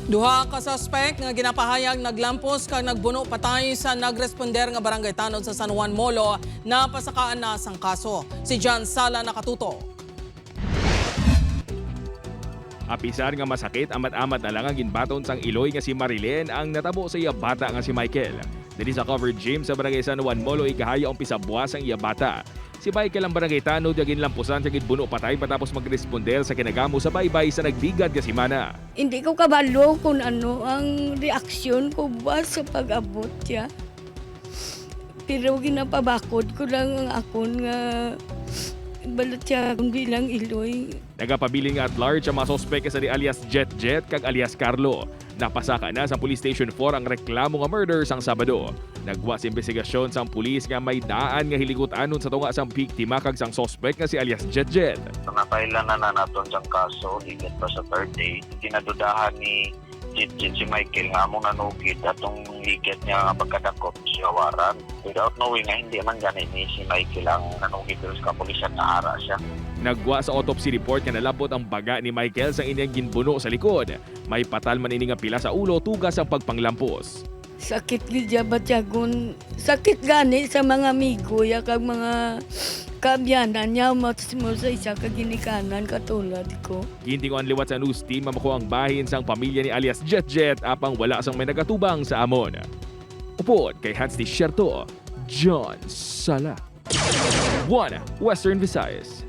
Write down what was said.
Duha ka suspect nga ginapahayag naglampos kag nagbuno patay sa nagresponder nga barangay tanod sa San Juan, Molo na pasakaan na sang kaso. Si John Sala nakatuto. Apisar nga masakit amat-amat na lang ang ginbaton sang Iloy nga si Marilyn ang natabo sa iya bata nga si Michael. Dili sa covered gym sa barangay San Juan, Molo ikahaya ang pisabuas ang iya bata. Si Michael ang barangay tanod nga ginlampusan sa ginbuno patay patapos magresponder sa kinagamo sa baybay sa nagbigad nga simana. Hindi ko kabalo kung ano ang reaksyon ko ba sa pag-abot niya. Pero ginapabakod ko lang ang akon nga balot siya bilang Iloy. Nagapabilin nga at large ang mga sospek sa di alias Jet kag alias Carlo. Napasaka na sa Police Station 4 ang reklamo nga murder sang Sabado. Nagwa sa investigasyon sang pulis nga may daan nga hiligutan sa tunga sang biktima kag sang sospek nga si alias Jet. Napailan na naton siyang kaso, higit pa sa third day. Kinadudahan ni Jet si Michael nga among nanugid atong higit niya nga pagkadakop siya waran. Without knowing nga hindi man ganit ni si Michael ang nanugid sa kapulisan na ara siya. Nagwa sa autopsy report nga nalabot ang baga ni Michael sa inyang ginbuno sa likod. May patal man ini nga pila sa ulo tugas ang pagpanglampos. Sakit gidya batyagon. Sakit gani sa mga amigo ya kag mga kabyanan niya mo sa isa ka ginikanan katulad ko. Ginti ko ang liwat sa news team mamako ang bahin sang pamilya ni alias Jet apang wala sang may nagatubang sa amon. Upod kay Hans Di Sierto, John Sala. Juan, Western Visayas.